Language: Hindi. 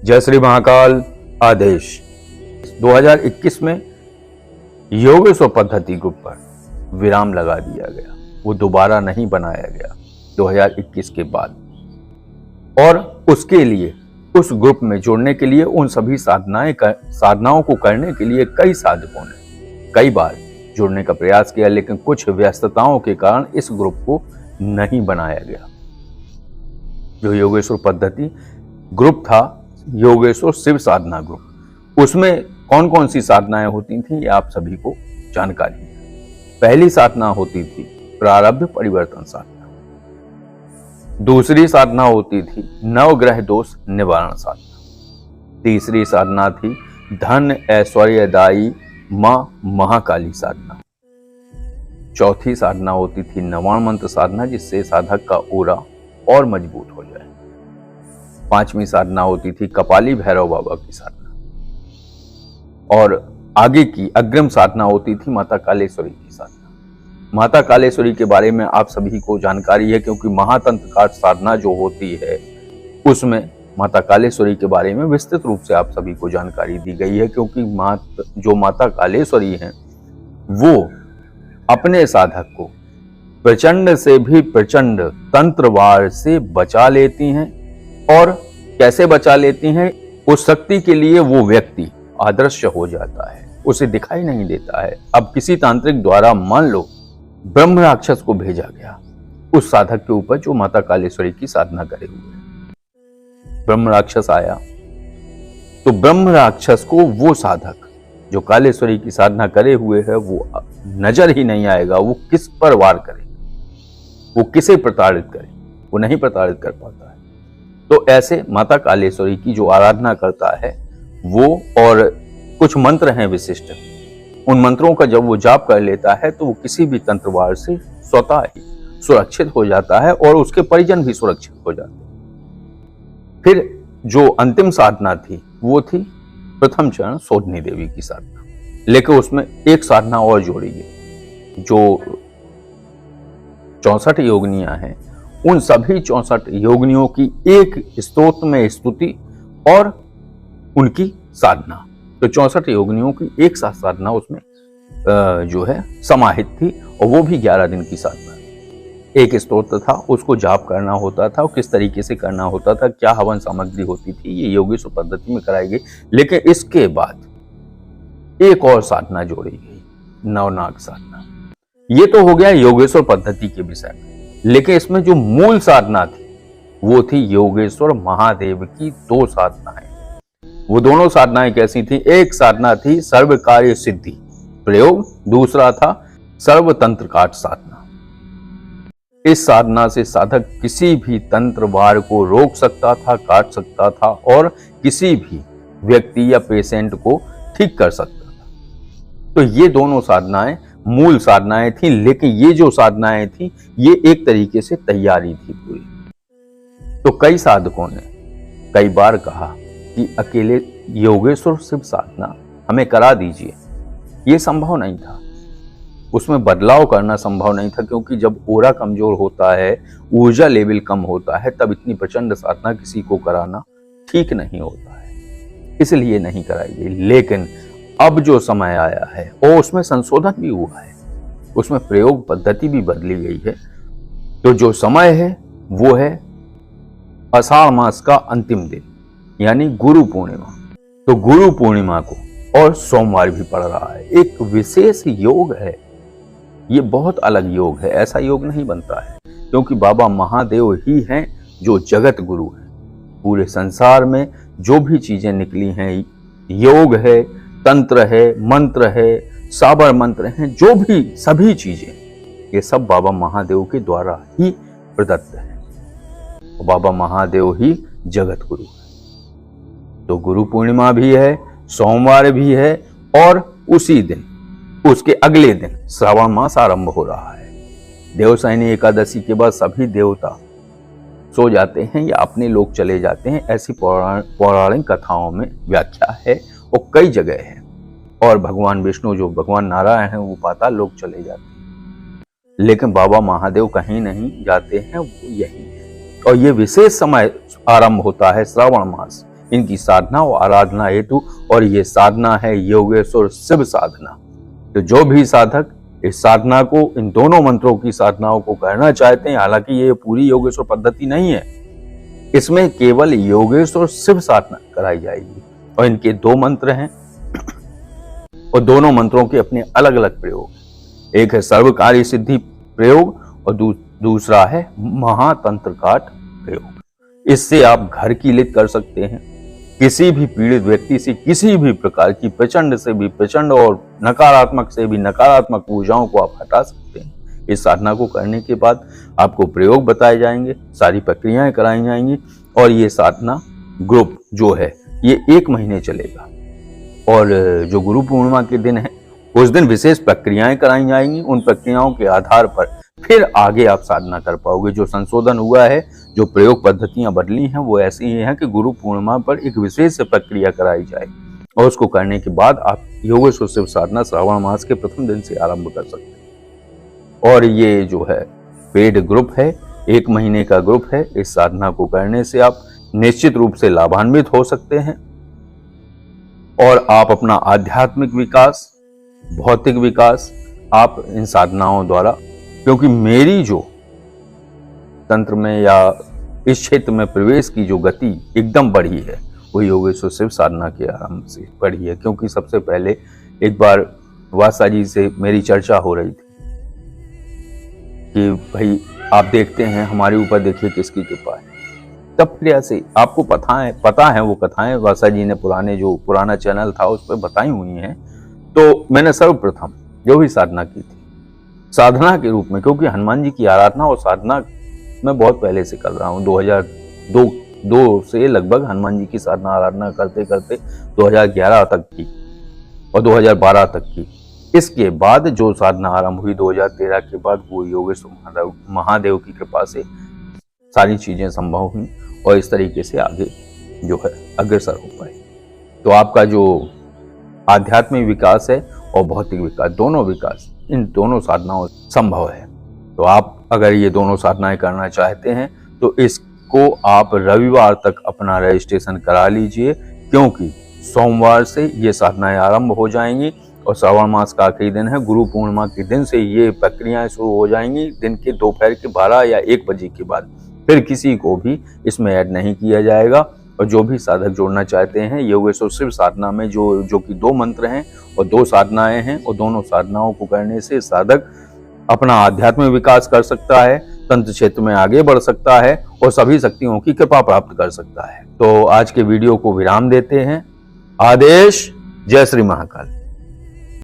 जय श्री महाकाल। आदेश 2021 में योगेश्वर पद्धति ग्रुप पर विराम लगा दिया गया। वो दोबारा नहीं बनाया गया 2021 के बाद। और उसके लिए उस ग्रुप में जुड़ने के लिए उन सभी साधनाओं को करने के लिए कई साधकों ने कई बार जुड़ने का प्रयास किया, लेकिन कुछ व्यस्तताओं के कारण इस ग्रुप को नहीं बनाया गया। जो योगेश्वर पद्धति ग्रुप था, योगेश्वर शिव साधना ग्रुप, उसमें कौन कौन सी साधनाएं होती थी ये आप सभी को जानकारी है। पहली साधना होती थी प्रारब्ध परिवर्तन साधना। दूसरी साधना होती थी नवग्रह दोष निवारण साधना। तीसरी साधना थी धन ऐश्वर्यदायी मां महाकाली साधना। चौथी साधना होती थी नवाण मंत्र साधना, जिससे साधक का ओरा और मजबूत हो जाए। पांचवी साधना होती थी कपाली भैरव बाबा की साधना। और आगे की अग्रिम साधना होती थी माता कालेश्वरी की साधना। माता कालेश्वरी के बारे में आप सभी को जानकारी है, क्योंकि महातंत्र काट साधना जो होती है उसमें माता कालेश्वरी के बारे में विस्तृत रूप से आप सभी को जानकारी दी गई है। क्योंकि जो माता कालेश्वरी हैं वो अपने साधक को प्रचंड से भी प्रचंड तंत्रवार से बचा लेती हैं। और कैसे बचा लेती हैं? उस शक्ति के लिए वो व्यक्ति अदृश्य हो जाता है, उसे दिखाई नहीं देता है। अब किसी तांत्रिक द्वारा मान लो ब्रह्म राक्षस को भेजा गया उस साधक के ऊपर जो माता कालेश्वरी की साधना करे हुए। ब्रह्म राक्षस आया तो ब्रह्म राक्षस को वो साधक जो कालेश्वरी की साधना करे हुए है वो नजर ही नहीं आएगा। वो किस पर वार करे, वो किसे प्रताड़ित करे, वो नहीं प्रताड़ित कर पाता है। तो ऐसे माता कालेश्वरी की जो आराधना करता है वो, और कुछ मंत्र हैं विशिष्ट, उन मंत्रों का जब वो जाप कर लेता है तो वो किसी भी तंत्रवार से स्वतः ही सुरक्षित हो जाता है और उसके परिजन भी सुरक्षित हो जाते हैं। फिर जो अंतिम साधना थी वो थी प्रथम चरण सोधनी देवी की साधना, लेकिन उसमें एक साधना और जोड़ी गई। जो 64 योगिनियां हैं उन सभी 64 योगिनियों की एक स्तोत्र में स्तुति और उनकी साधना। तो 64 योगिनियों की एक साथ साधना उसमें जो है समाहित थी, और वो भी 11 दिन की साधना थी। एक स्तोत्र था, उसको जाप करना होता था, और किस तरीके से करना होता था, क्या हवन सामग्री होती थी, ये योगेश्वर पद्धति में कराई गई। लेकिन इसके बाद एक और साधना जोड़ी गई, नवनाग साधना। ये तो हो गया योगेश्वर पद्धति के विषय में। लेकिन इसमें जो मूल साधना थी वो थी योगेश्वर महादेव की 2 साधनाएं। वो दोनों साधनाएं कैसी थी? एक साधना थी सर्व कार्य सिद्धि प्रयोग, दूसरा था सर्व तंत्र काट साधना। इस साधना से साधक किसी भी तंत्र वार को रोक सकता था, काट सकता था, और किसी भी व्यक्ति या पेशेंट को ठीक कर सकता था। तो ये दोनों साधनाएं मूल साधनाएं थी। लेकिन ये जो साधनाएं थी ये एक तरीके से तैयारी थी पूरी। तो कई साधकों ने कई बार कहा कि अकेले योगेश्वर शिव साधना हमें करा दीजिए। ये संभव नहीं था, उसमें बदलाव करना संभव नहीं था, क्योंकि जब ओरा कमजोर होता है, ऊर्जा लेवल कम होता है, तब इतनी प्रचंड साधना किसी को कराना ठीक नहीं होता है, इसलिए नहीं कराई गई। लेकिन अब जो समय आया है और उसमें संशोधन भी हुआ है, उसमें प्रयोग पद्धति भी बदली गई है। तो जो समय है वो है आषाढ़ मास का अंतिम दिन, यानी गुरु पूर्णिमा। तो गुरु पूर्णिमा को और सोमवार भी पड़ रहा है। एक विशेष योग है, ये बहुत अलग योग है, ऐसा योग नहीं बनता है, क्योंकि बाबा महादेव ही हैं जो जगत गुरु हैं। पूरे संसार में जो भी चीजें निकली हैं, योग है, तंत्र है, मंत्र है, साबर मंत्र हैं, जो भी सभी चीजें, ये सब बाबा महादेव के द्वारा ही प्रदत्त है। बाबा महादेव ही जगत गुरु है। तो गुरु पूर्णिमा भी है, सोमवार भी है, और उसी दिन, उसके अगले दिन श्रावण मास आरंभ हो रहा है। देवशयनी एकादशी के बाद सभी देवता सो जाते हैं या अपने लोग चले जाते हैं, ऐसी पौराणिक कथाओं में व्याख्या है और कई जगह है। और भगवान विष्णु जो भगवान नारायण हैं वो पाताल लोक चले जाते हैं, लेकिन बाबा महादेव कहीं नहीं जाते हैं, वो यही है। और ये विशेष समय आरंभ होता है श्रावण मास, इनकी साधना और आराधना हेतु, और ये साधना है योगेश्वर शिव साधना। तो जो भी साधक इस साधना को, इन दोनों मंत्रों की साधनाओं को करना चाहते हैं, हालांकि ये पूरी योगेश्वर पद्धति नहीं है, इसमें केवल योगेश्वर शिव साधना कराई जाएगी। और इनके 2 मंत्र हैं और दोनों मंत्रों के अपने अलग अलग प्रयोग। एक है सर्वकार्य सिद्धि प्रयोग और दूसरा है महातंत्र काट प्रयोग। इससे आप घर की लित कर सकते हैं, किसी भी पीड़ित व्यक्ति से किसी भी प्रकार की प्रचंड से भी प्रचंड और नकारात्मक से भी नकारात्मक ऊर्जाओं को आप हटा सकते हैं। इस साधना को करने के बाद आपको प्रयोग बताए जाएंगे, सारी प्रक्रियाएं कराई जाएंगी, और ये साधना ग्रुप जो है ये 1 महीने चलेगा। और जो गुरु पूर्णिमा के दिन है उस दिन विशेष प्रक्रियाएं कराई जाएंगी। उन प्रक्रियाओं के आधार पर फिर आगे आप साधना कर पाओगे। जो संशोधन हुआ है, जो प्रयोग पद्धतियां बदली हैं, वो ऐसी ही हैं कि गुरु पूर्णिमा पर एक विशेष प्रक्रिया कराई जाए और उसको करने के बाद आप योगेश्वर शिव साधना श्रावण मास के प्रथम दिन से आरंभ कर सकते हैं। और ये जो है पेड ग्रुप है, 1 महीने का ग्रुप है। इस साधना को करने से आप निश्चित रूप से लाभान्वित हो सकते हैं और आप अपना आध्यात्मिक विकास, भौतिक विकास आप इन साधनाओं द्वारा, क्योंकि मेरी जो तंत्र में या इस क्षेत्र में प्रवेश की जो गति एकदम बढ़ी है वो योगेश्वर शिव साधना के आरंभ से बढ़ी है। क्योंकि सबसे पहले एक बार वासा जी से मेरी चर्चा हो रही थी कि भाई आप देखते हैं हमारे ऊपर, देखिए किसकी कृपा है। तब फिर ऐसे आपको पता है वो कथाएं वासा जी ने पुराना चैनल था उस पर बताई हुई हैं। तो मैंने सर्वप्रथम जो भी साधना की थी साधना के रूप में, क्योंकि हनुमान जी की आराधना और साधना मैं बहुत पहले से कर रहा हूँ, 2002 से लगभग हनुमान जी की साधना आराधना करते करते 2011 तक की और 2012 तक की। इसके बाद जो साधना आरंभ हुई 2013 के बाद, वो योगेश्वर महादेव की कृपा से सारी चीजें संभव हुई और इस तरीके से आगे जो है अग्रसर हो पाए। तो आपका जो आध्यात्मिक विकास है और भौतिक विकास, दोनों विकास इन दोनों साधनाओं संभव है। तो आप अगर ये दोनों साधनाएं करना चाहते हैं तो इसको आप रविवार तक अपना रजिस्ट्रेशन करा लीजिए, क्योंकि सोमवार से ये साधनाएं आरंभ हो जाएंगी और श्रावण मास का आखिरी दिन है। गुरु पूर्णिमा के दिन से ये प्रक्रियाएं शुरू हो जाएंगी। दिन के दोपहर के 12 या 1 बजे के बाद फिर किसी को भी इसमें ऐड नहीं किया जाएगा। और जो भी साधक जोड़ना चाहते हैं योगेश्वर शिव साधना में, जो कि 2 मंत्र हैं और 2 साधनाएं हैं, और दोनों साधनाओं को करने से साधक अपना आध्यात्मिक विकास कर सकता है, तंत्र क्षेत्र में आगे बढ़ सकता है और सभी शक्तियों की कृपा प्राप्त कर सकता है। तो आज के वीडियो को विराम देते हैं। आदेश। जय श्री महाकाल।